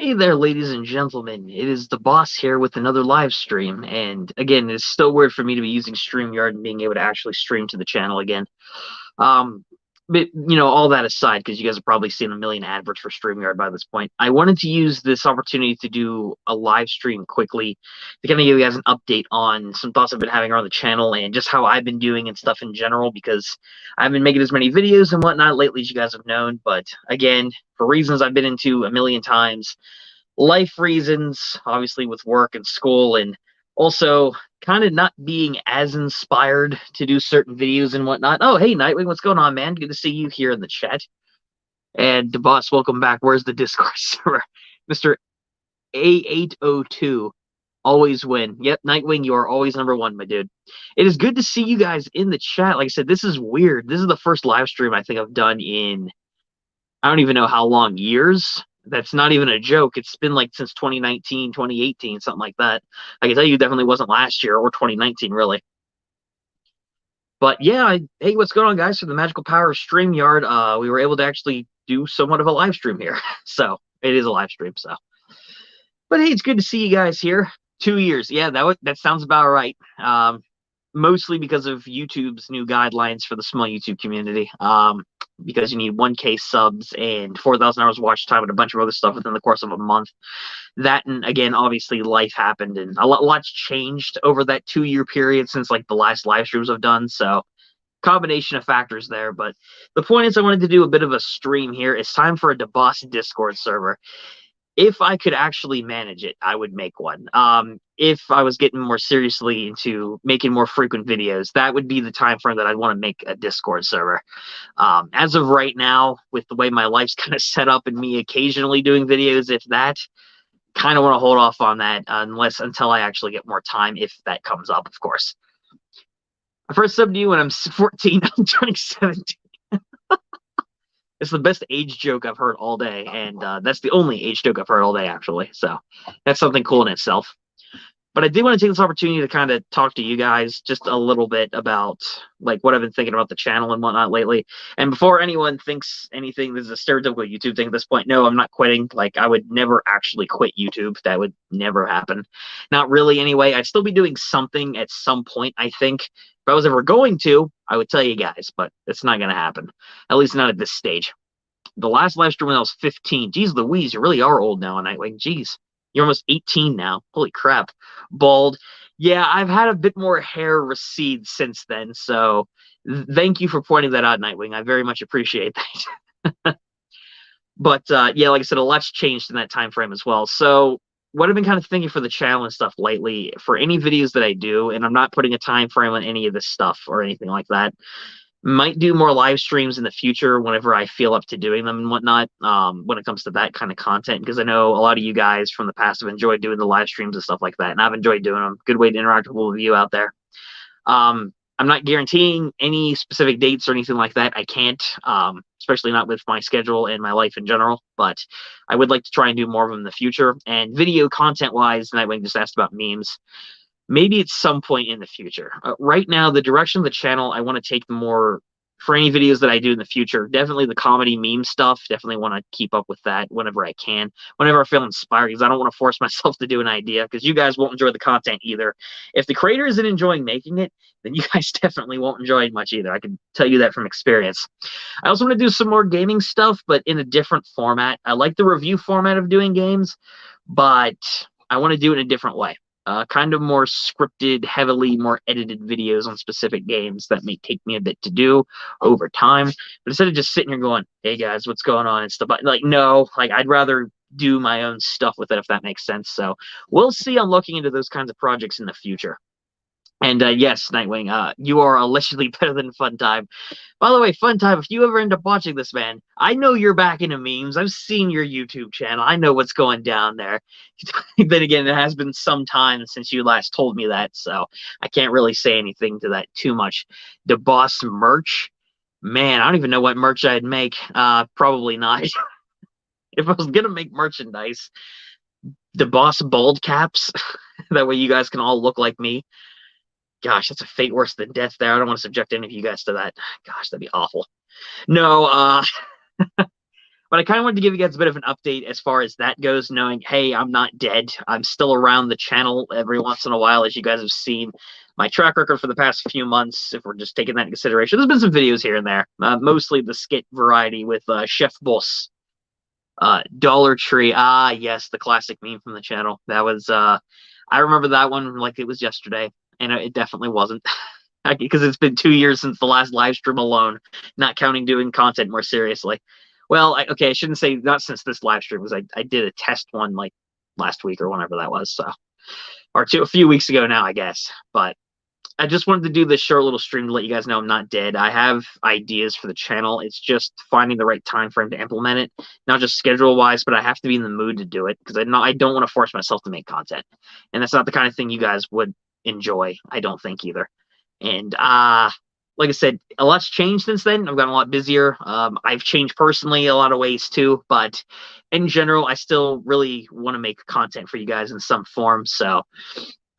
Hey there, ladies and gentlemen. It is the boss here with another live stream. And again, it's still weird for me to be using StreamYard and being able to actually stream to the channel again. Um, but all that aside, because you guys have probably seen a million adverts for StreamYard by this point, I wanted to use this opportunity to do a live stream quickly to kind of give you guys an update on some thoughts I've been having around the channel and just how I've been doing and stuff in general, because I've been making as many videos and whatnot lately as you guys have known. But again, for reasons I've been into a million times, life reasons, obviously with work and school, and also kind of not being as inspired to do certain videos and whatnot. Oh, hey, Nightwing, what's going on, man? Good to see you here in the chat. And boss, welcome back. Where's the Discord server? Mr. A802. Always win. Yep, Nightwing, you are always number one, my dude. It is good to see you guys in the chat. Like I said, this is weird. This is the first live stream I think I've done in I don't even know how long, years. That's not even a joke. It's been like since 2019, 2018, something like that. I can tell you definitely wasn't last year or 2019, really. But yeah, hey, what's going on, guys? For the magical power of StreamYard, we were able to actually do somewhat of a live stream here. So it is a live stream. So, but hey, it's good to see you guys here. 2 years, yeah, that sounds about right. Mostly because of YouTube's new guidelines for the small YouTube community. Because you need 1K subs and 4,000 hours watch time and a bunch of other stuff within the course of a month. That, and again, obviously life happened and lot's changed over that 2 year period since like the last live streams I've done. So combination of factors there. But the point is, I wanted to do a bit of a stream here. It's time for a DeBoss Discord server. If I could actually manage it, I would make one. If I was getting more seriously into making more frequent videos, that would be the time frame that I'd want to make a Discord server. As of right now, with the way my life's kind of set up and me occasionally doing videos, if that, kind of want to hold off on that until I actually get more time, if that comes up, of course. I first subbed you when I'm 14, I'm turning 17. It's the best age joke I've heard all day, and that's the only age joke I've heard all day, actually. So that's something cool in itself. But I did want to take this opportunity to kind of talk to you guys just a little bit about like what I've been thinking about the channel and whatnot lately. And before anyone thinks anything, this is a stereotypical YouTube thing at this point. No, I'm not quitting. Like, I would never actually quit YouTube. That would never happen. Not really, anyway. I'd still be doing something at some point, I think. If I was ever going to, I would tell you guys, but it's not going to happen. At least not at this stage. The last live stream when I was 15. Jeez Louise, you really are old now, Nightwing. Jeez. You're almost 18 now. Holy crap. Bald. Yeah, I've had a bit more hair recede since then, so thank you for pointing that out, Nightwing. I very much appreciate that. But yeah, like I said, a lot's changed in that time frame as well. So what I've been kind of thinking for the channel and stuff lately, for any videos that I do, and I'm not putting a time frame on any of this stuff or anything like that, might do more live streams in the future whenever I feel up to doing them and whatnot, when it comes to that kind of content, because I know a lot of you guys from the past have enjoyed doing the live streams and stuff like that, and I've enjoyed doing them. Good way to interact with all of you out there. I'm not guaranteeing any specific dates or anything like that. I can't, especially not with my schedule and my life in general, but I would like to try and do more of them in the future. And video content-wise, Nightwing just asked about memes. Maybe at some point in the future. Right now, the direction of the channel, I want to take more for any videos that I do in the future. Definitely the comedy meme stuff. Definitely want to keep up with that whenever I can, whenever I feel inspired, because I don't want to force myself to do an idea, because you guys won't enjoy the content either. If the creator isn't enjoying making it, then you guys definitely won't enjoy it much either. I can tell you that from experience. I also want to do some more gaming stuff, but in a different format. I like the review format of doing games, but I want to do it in a different way. Kind of more scripted, heavily more edited videos on specific games that may take me a bit to do over time. But instead of just sitting here going, hey guys, what's going on and stuff, like, no, like, I'd rather do my own stuff with it, if that makes sense. So we'll see. I'm looking into those kinds of projects in the future. And yes, Nightwing, you are allegedly better than Funtime. By the way, Funtime, if you ever end up watching this, man, I know you're back into memes. I've seen your YouTube channel. I know what's going down there. Then again, it has been some time since you last told me that, so I can't really say anything to that too much. The Boss merch, man, I don't even know what merch I'd make. Probably not. If I was gonna make merchandise, the Boss bald caps, that way you guys can all look like me. Gosh, that's a fate worse than death there. I don't want to subject any of you guys to that. Gosh, that'd be awful. No, But I kind of wanted to give you guys a bit of an update as far as that goes, knowing, hey, I'm not dead. I'm still around the channel every once in a while, as you guys have seen. My track record for the past few months, if we're just taking that into consideration, there's been some videos here and there, mostly the skit variety with Chef Boss. Dollar Tree. Ah, yes, the classic meme from the channel. That was, I remember that one like it was yesterday, and it definitely wasn't. Because it's been 2 years since the last live stream alone, not counting doing content more seriously. Well, okay, I shouldn't say not since this live stream, because I did a test one like last week or whenever that was, so, or a few weeks ago now, I guess. But I just wanted to do this short little stream to let you guys know I'm not dead. I have ideas for the channel. It's just finding the right time frame to implement it, not just schedule wise, but I have to be in the mood to do it, because I don't want to force myself to make content, and that's not the kind of thing you guys would enjoy. I don't think either. And like I said, a lot's changed since then. I've gotten a lot busier. I've changed personally a lot of ways too, but in general, I still really want to make content for you guys in some form. So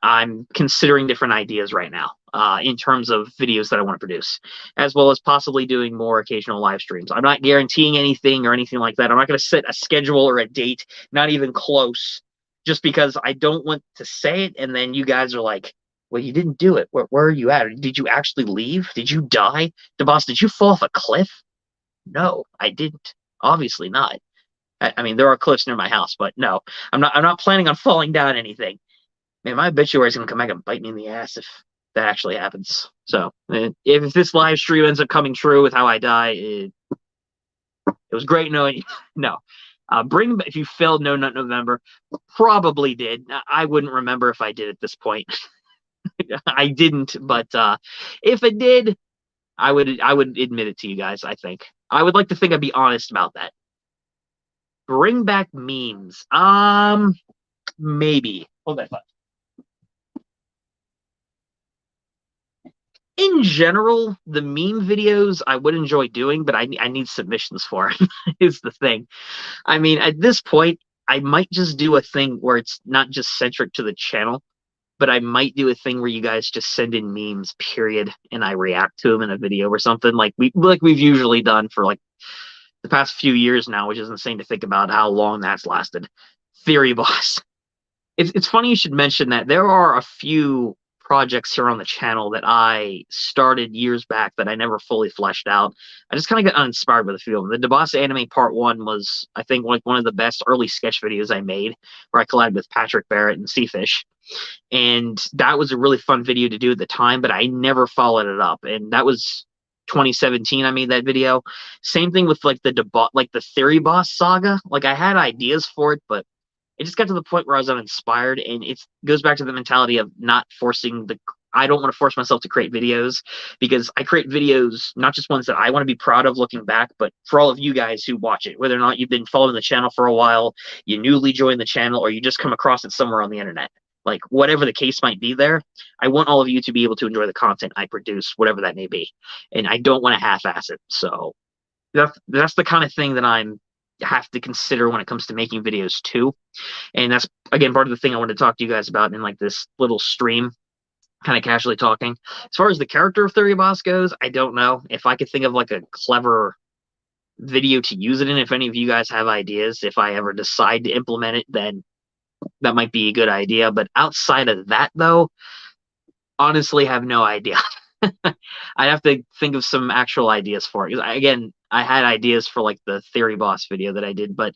I'm considering different ideas right now in terms of videos that I want to produce, as well as possibly doing more occasional live streams. I'm not guaranteeing anything or anything like that. I'm not going to set a schedule or a date, not even close, just because I don't want to say it and then you guys are like, well, you didn't do it. Where are you at? Did you actually leave? Did you die? DeBoss, did you fall off a cliff? No, I didn't. Obviously not. I mean, there are cliffs near my house, but no, I'm not planning on falling down anything. Man, my obituary is gonna come back and bite me in the ass if that actually happens. So, if this live stream ends up coming true with how I die, it was great knowing you. No. If you failed No Nut November, probably did. I wouldn't remember if I did at this point. I didn't, but if it did, I would admit it to you guys. I think I would like to think I'd be honest about that. Bring back memes. Maybe. Hold that thought. In general, the meme videos I would enjoy doing, but I need submissions for it. Is the thing. I mean, at this point, I might just do a thing where it's not just centric to the channel, but I might do a thing where you guys just send in memes, period, and I react to them in a video or something like we've usually done for like the past few years now, which is insane to think about how long that's lasted. Theory Boss. It's funny you should mention that. There are a few projects here on the channel that I started years back that I never fully fleshed out. I just kind of got uninspired with a few of them. The DeBoss Anime Part 1 was, I think, like one of the best early sketch videos I made, where I collabed with Patrick Barrett and Seafish. And that was a really fun video to do at the time, but I never followed it up. And that was 2017 I made that video. Same thing with like the Theory Boss saga. Like I had ideas for it, but it just got to the point where I was uninspired, and it goes back to the mentality of not forcing I don't want to force myself to create videos, because I create videos, not just ones that I want to be proud of looking back, but for all of you guys who watch it, whether or not you've been following the channel for a while, you newly joined the channel, or you just come across it somewhere on the internet. Like whatever the case might be there, I want all of you to be able to enjoy the content I produce, whatever that may be. And I don't want to half-ass it. So that's the kind of thing that I'm have to consider when it comes to making videos too. And that's, again, part of the thing I wanted to talk to you guys about in like this little stream, kind of casually talking. As far as the character of Theory Boss goes, I don't know. If I could think of like a clever video to use it in, if any of you guys have ideas, if I ever decide to implement it, then that might be a good idea. But outside of that, though, honestly have no idea. I'd have to think of some actual ideas for it. Again, I had ideas for like the Theory Boss video that I did, but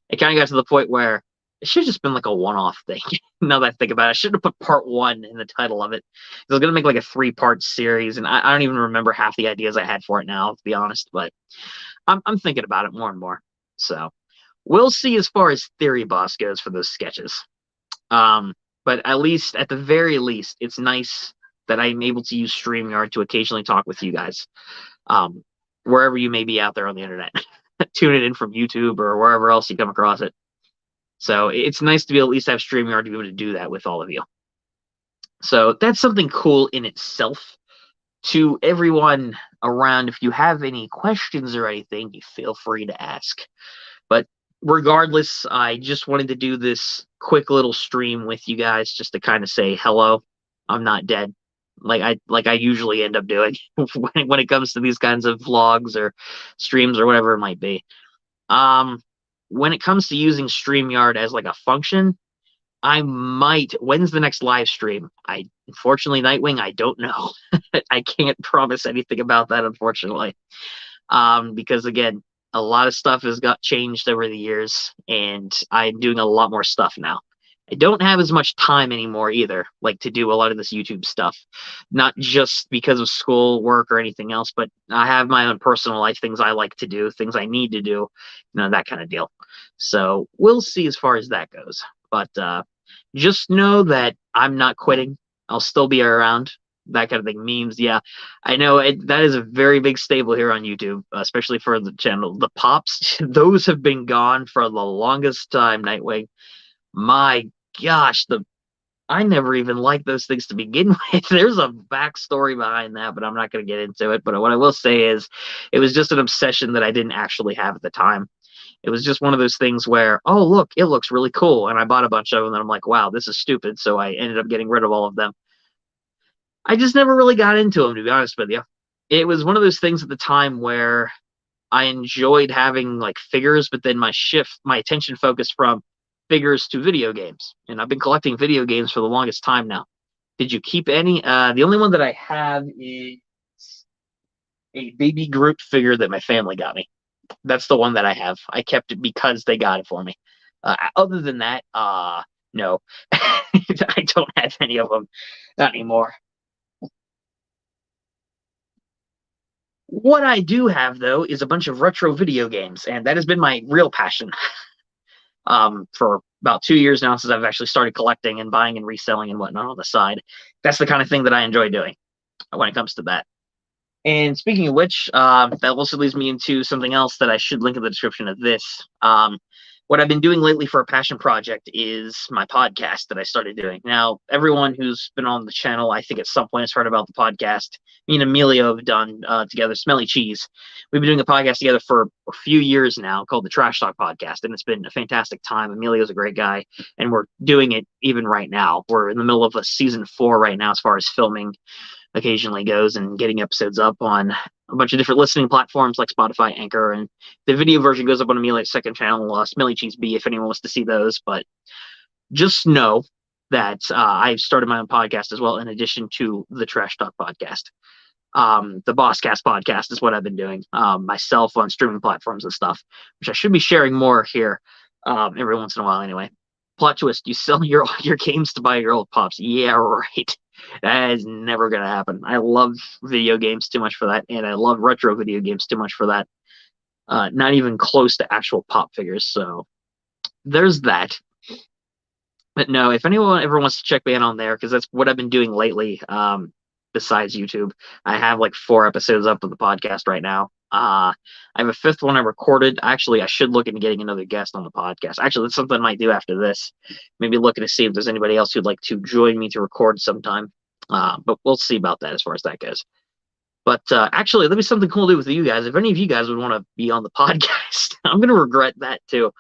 it kind of got to the point where it should have just been like a one-off thing. Now that I think about it, I should have put part 1 in the title of it. I was going to make like a 3-part series, and I don't even remember half the ideas I had for it now, to be honest, but I'm thinking about it more and more. So we'll see as far as Theory Boss goes for those sketches. But at the very least, it's nice that I'm able to use StreamYard to occasionally talk with you guys, wherever you may be out there on the internet. Tune it in from YouTube or wherever else you come across it. So it's nice to be able to at least have StreamYard to be able to do that with all of you. So that's something cool in itself. To everyone around, if you have any questions or anything, you feel free to ask. But regardless, I just wanted to do this quick little stream with you guys just to kind of say hello. I'm not dead. Like I usually end up doing when it comes to these kinds of vlogs or streams or whatever it might be. When it comes to using StreamYard as like a function, I might. When's the next live stream? Unfortunately, Nightwing, I don't know. I can't promise anything about that, unfortunately. Because again, a lot of stuff has got changed over the years, and I'm doing a lot more stuff now. I don't have as much time anymore either, like to do a lot of this YouTube stuff. Not just because of school, work, or anything else, but I have my own personal life, things I like to do, things I need to do, that kind of deal. So we'll see as far as that goes. But just know that I'm not quitting. I'll still be around. That kind of thing. Memes, yeah. I know that is a very big staple here on YouTube, especially for the channel. The pops, those have been gone for the longest time, Nightwing. My gosh, I never even liked those things to begin with. There's a backstory behind that, but I'm not going to get into it. But what I will say is it was just an obsession that I didn't actually have at the time. It was just one of those things where, oh, look, it looks really cool. And I bought a bunch of them, and I'm like, wow, this is stupid. So I ended up getting rid of all of them. I just never really got into them, to be honest with you. It was one of those things at the time where I enjoyed having like figures, but then my attention focused from figures to video games. And I've been collecting video games for the longest time now. Did you keep any? The only one that I have is a Baby Groot figure that my family got me. That's the one that I have. I kept it because they got it for me. Other than that, no. I don't have any of them. Not anymore. What I do have, though, is a bunch of retro video games, and that has been my real passion for about 2 years now since I've actually started collecting and buying and reselling and whatnot on the side. That's the kind of thing that I enjoy doing when it comes to that. And speaking of which, that also leads me into something else that I should link in the description of this. What I've been doing lately for a passion project is my podcast that I started doing. Now, everyone who's been on the channel, I think at some point has heard about the podcast. Me and Emilio have done together, Smelly Cheese. We've been doing a podcast together for a few years now called the Trash Talk Podcast, and it's been a fantastic time. Emilio's a great guy, and we're doing it even right now. We're in the middle of a season 4 right now as far as filming occasionally goes and getting episodes up on a bunch of different listening platforms like Spotify, Anchor, and the video version goes up on Amelia's second channel, Smelly Cheese B, if anyone wants to see those. But just know that I've started my own podcast as well, in addition to the Trash Talk Podcast. The Bosscast Podcast is what I've been doing myself on streaming platforms and stuff, which I should be sharing more here every once in a while anyway. Plot twist, you sell your games to buy your old pops. Yeah, right. That is never going to happen. I love video games too much for that, and I love retro video games too much for that. Not even close to actual pop figures, so there's that. But no, if anyone ever wants to check me out on there, because that's what I've been doing lately, besides YouTube, I have like 4 episodes up of the podcast right now. I have a 5th one I recorded. Actually, I should look into getting another guest on the podcast. Actually, that's something I might do after this. Maybe looking to see if there's anybody else who'd like to join me to record sometime. But we'll see about that as far as that goes. But actually, that'd be something cool to do with you guys. If any of you guys would want to be on the podcast, I'm going to regret that too.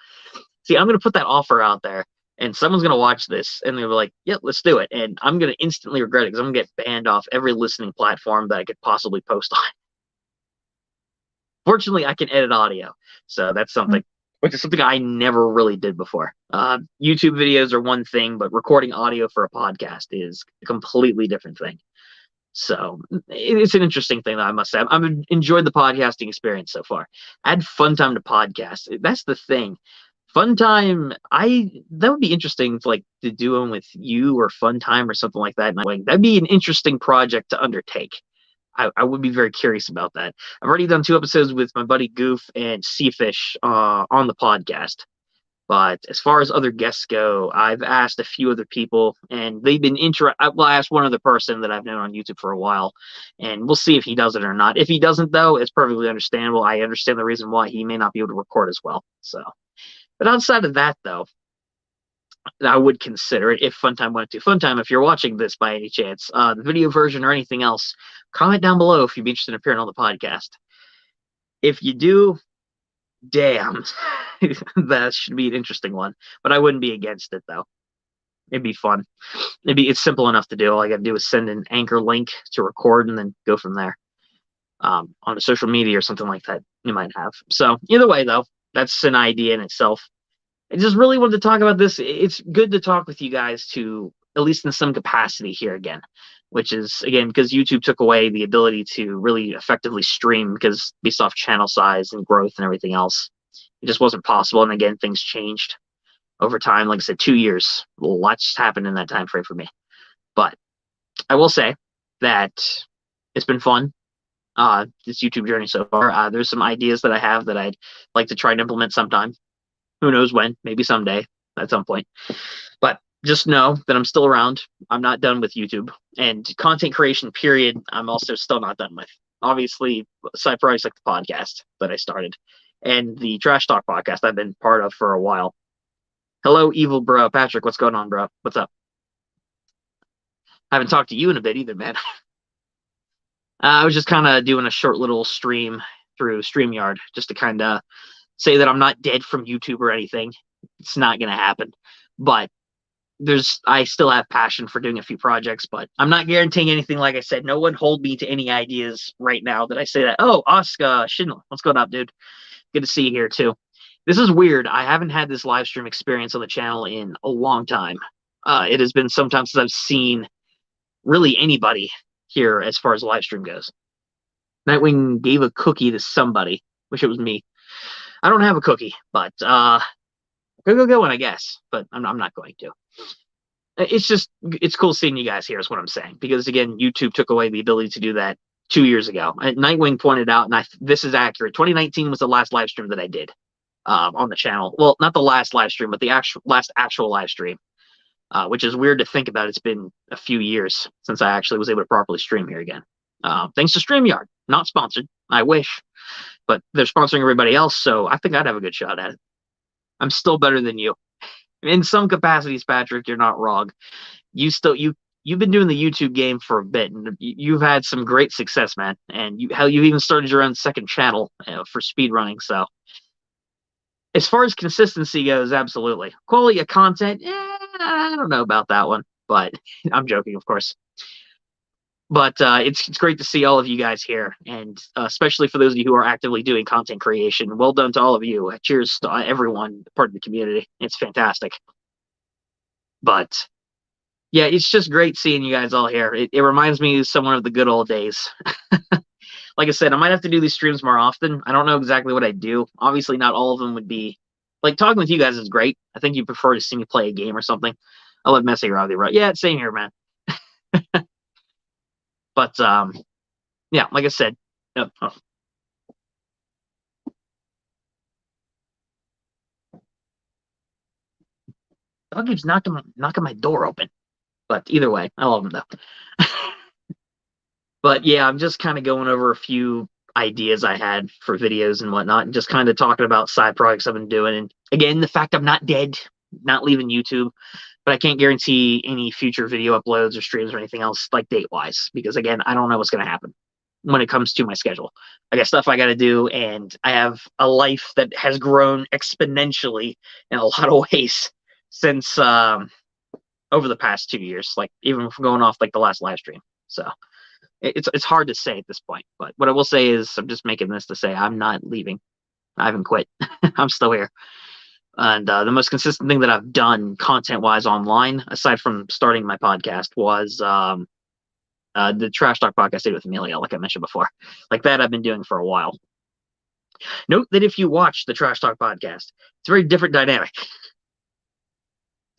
See, I'm going to put that offer out there, and someone's going to watch this, and they'll be like, yep, let's do it. And I'm going to instantly regret it because I'm going to get banned off every listening platform that I could possibly post on. Fortunately, I can edit audio, so that's something, which is something I never really did before. YouTube videos are one thing, but recording audio for a podcast is a completely different thing. So it's an interesting thing that I must say. I've enjoyed the podcasting experience so far. I had fun time to podcast. That's the thing. Fun time, that would be interesting to do them with you or Fun Time or something like that. And that'd be an interesting project to undertake. I would be very curious about that. I've already done 2 episodes with my buddy Goof and Seafish on the podcast. But as far as other guests go, I've asked a few other people, and they've been well, I asked one other person that I've known on YouTube for a while, and we'll see if he does it or not. If he doesn't, though, it's perfectly understandable. I understand the reason why he may not be able to record as well. So, but outside of that, though, I would consider it if Funtime wanted to. Funtime, if you're watching this by any chance, the video version or anything else, comment down below if you'd be interested in appearing on the podcast. If you do, damn, that should be an interesting one. But I wouldn't be against it, though. It'd be fun. It's simple enough to do. All I got to do is send an Anchor link to record and then go from there on a social media or something like that you might have. So either way, though, that's an idea in itself. I just really wanted to talk about this. It's good to talk with you guys to, at least in some capacity here again, which is, again, because YouTube took away the ability to really effectively stream because based off channel size and growth and everything else, it just wasn't possible. And again, things changed over time. Like I said, 2 years, lots happened in that time frame for me. But I will say that it's been fun, this YouTube journey so far. There's some ideas that I have that I'd like to try and implement sometime. Who knows when? Maybe someday, at some point. But just know that I'm still around. I'm not done with YouTube. And content creation, period, I'm also still not done with. Obviously, side projects like the podcast that I started and the Trash Talk podcast I've been part of for a while. Hello, evil bro. Patrick, what's going on, bro? What's up? I haven't talked to you in a bit either, man. I was just kind of doing a short little stream through StreamYard just to kind of say that I'm not dead from YouTube or anything. It's not going to happen. But I still have passion for doing a few projects, but I'm not guaranteeing anything. Like I said, no one hold me to any ideas right now that I say that. Oh, Oscar Schindler, what's going up, dude? Good to see you here too. This is weird. I haven't had this live stream experience on the channel in a long time. It has been some time since I've seen really anybody here as far as live stream goes. Nightwing gave a cookie to somebody. Wish it was me. I don't have a cookie, but I could go get one, I guess, but I'm not going to. It's cool seeing you guys here is what I'm saying, because again, YouTube took away the ability to do that 2 years ago. Nightwing pointed out, and this is accurate, 2019 was the last live stream that I did on the channel. Well, not the last live stream, but the last actual live stream, which is weird to think about. It's been a few years since I actually was able to properly stream here again. Thanks to StreamYard, not sponsored. I wish, but they're sponsoring everybody else, so I think I'd have a good shot at it. I'm still better than you. In some capacities, Patrick, you're not wrong. You've been doing the YouTube game for a bit, and you've had some great success, man. And you even started your own second channel for speedrunning. So, as far as consistency goes, absolutely. Quality of content, I don't know about that one, but I'm joking, of course. But it's great to see all of you guys here, and especially for those of you who are actively doing content creation. Well done to all of you. Cheers to everyone part of the community. It's fantastic. But yeah, it's just great seeing you guys all here. It reminds me of someone of the good old days. Like I said, I might have to do these streams more often. I don't know exactly what I do. Obviously, not all of them would be like talking with you guys is great. I think you prefer to see me play a game or something. I love messing around with you, right? Yeah, same here, man. But yeah, like I said, dog keeps knocking my door open. But either way, I love him though. But yeah, I'm just kind of going over a few ideas I had for videos and whatnot, and just kind of talking about side projects I've been doing. And again, the fact I'm not dead, not leaving YouTube, but I can't guarantee any future video uploads or streams or anything else like date wise, because again, I don't know what's going to happen when it comes to my schedule. I got stuff I got to do, and I have a life that has grown exponentially in a lot of ways since over the past 2 years, like even from going off like the last live stream. So it's hard to say at this point, but what I will say is I'm just making this to say I'm not leaving. I haven't quit. I'm still here. And the most consistent thing that I've done content-wise online, aside from starting my podcast, was the Trash Talk podcast I did with Amelia, like I mentioned before. Like that I've been doing for a while. Note that if you watch the Trash Talk podcast, it's a very different dynamic.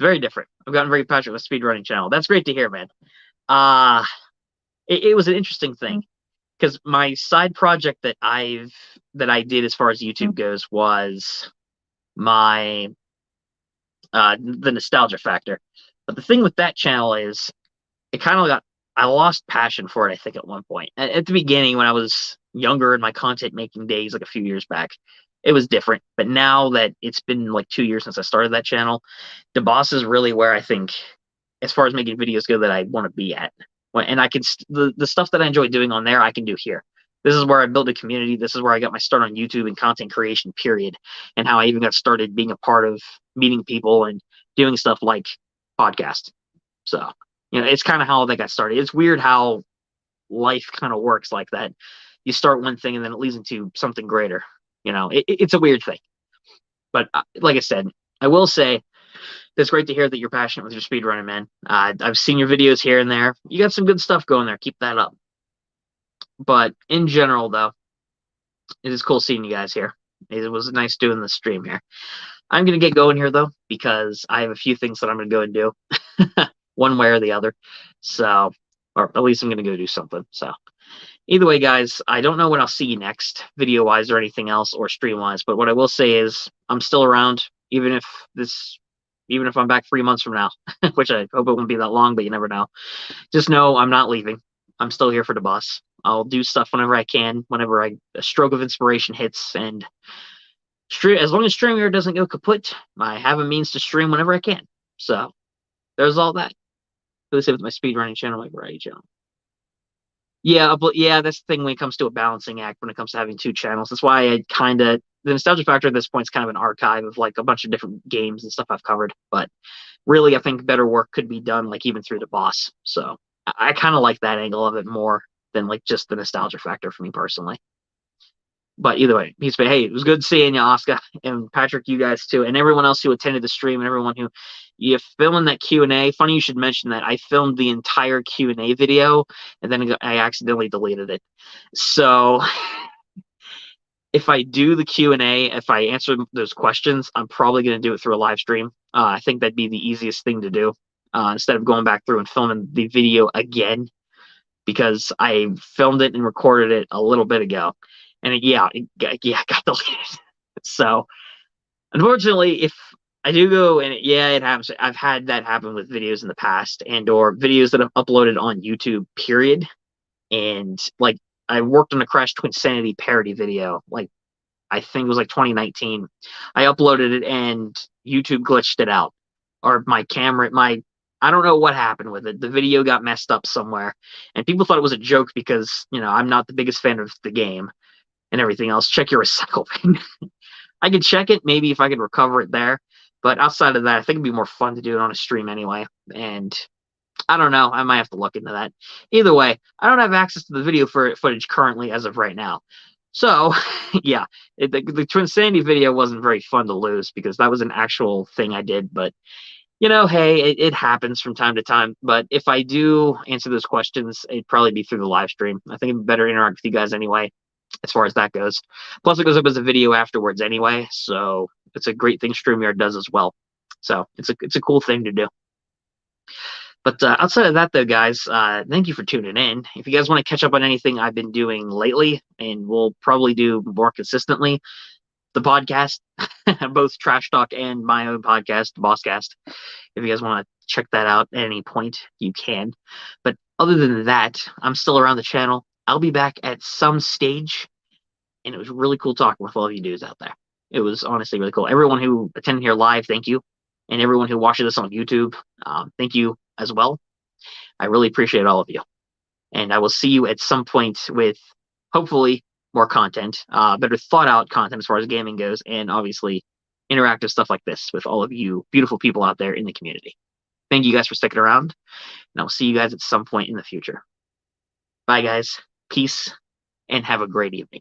Very different. I've gotten very passionate with speedrunning channel. That's great to hear, man. It was an interesting thing, because my side project that I did as far as YouTube goes was my the nostalgia factor. But the thing with that channel is it kind of I lost passion for it, I think, at one point. At the beginning, when I was younger in my content making days, like a few years back, it was different. But now that it's been like 2 years since I started that channel, the boss is really where I think, as far as making videos go, that I want to be at. And I can the stuff that I enjoy doing on there, I can do here. This is where I built a community. This is where I got my start on YouTube and content creation, period. And how I even got started being a part of meeting people and doing stuff like podcast. So, it's kind of how that got started. It's weird how life kind of works like that. You start one thing and then it leads into something greater. It's a weird thing. But like I said, I will say it's great to hear that you're passionate with your speedrunning, man. I've seen your videos here and there. You got some good stuff going there. Keep that up. But in general, though, it is cool seeing you guys here. It was nice doing the stream here. I'm gonna get going here though because I have a few things that I'm gonna go and do, one way or the other. So, or at least I'm gonna go do something. So, either way, guys, I don't know when I'll see you next, video wise or anything else, or stream wise. But what I will say is I'm still around, even if I'm back 3 months from now, which I hope it won't be that long, but you never know. Just know I'm not leaving. I'm still here for the boss. I'll do stuff whenever I can, whenever a stroke of inspiration hits, and as long as StreamYard doesn't go kaput, I have a means to stream whenever I can. So there's all that. Let's say with my speedrunning channel, my variety channel. Yeah, but yeah, that's the thing when it comes to a balancing act. When it comes to having two channels, that's why I kind of the nostalgia factor at this point is kind of an archive of like a bunch of different games and stuff I've covered. But really, I think better work could be done like even through the boss. So I kind of like that angle of it more than like just the nostalgia factor for me personally. But either way, hey, it was good seeing you, Oscar, and Patrick, you guys too, and everyone else who attended the stream, and everyone who you filmed that Q&A. Funny you should mention that. I filmed the entire Q&A video, and then I accidentally deleted it. So if I do the Q&A, if I answer those questions, I'm probably going to do it through a live stream. I think that'd be the easiest thing to do instead of going back through and filming the video again, because I filmed it and recorded it a little bit ago. And it got deleted. So, unfortunately, if I do go and it happens. I've had that happen with videos in the past and or videos that I've uploaded on YouTube, period. And like I worked on a Crash Twinsanity parody video, like I think it was like 2019. I uploaded it and YouTube glitched it out. Or I don't know what happened with it. The video got messed up somewhere. And people thought it was a joke because, I'm not the biggest fan of the game and everything else. Check your recycle bin. I could check it maybe if I could recover it there, but outside of that, I think it'd be more fun to do it on a stream anyway. And I don't know. I might have to look into that. Either way, I don't have access to the video footage currently as of right now. So, yeah, the Twinsanity video wasn't very fun to lose because that was an actual thing I did. But, hey, it happens from time to time. But if I do answer those questions, it'd probably be through the live stream. I think it'd be better interact with you guys anyway, as far as that goes. Plus, it goes up as a video afterwards anyway, so it's a great thing StreamYard does as well. So it's a cool thing to do. But outside of that, though, guys, thank you for tuning in. If you guys want to catch up on anything I've been doing lately, and we'll probably do more consistently, the podcast, both Trash Talk and my own podcast, Bosscast. If you guys want to check that out at any point, you can. But other than that, I'm still around the channel. I'll be back at some stage, and it was really cool talking with all of you dudes out there. It was honestly really cool. Everyone who attended here live, thank you. And everyone who watches this on YouTube, thank you as well. I really appreciate all of you. And I will see you at some point with, hopefully, more content, better thought out content as far as gaming goes, and obviously interactive stuff like this with all of you beautiful people out there in the community. Thank you guys for sticking around, and I'll see you guys at some point in the future. Bye, guys. Peace, and have a great evening.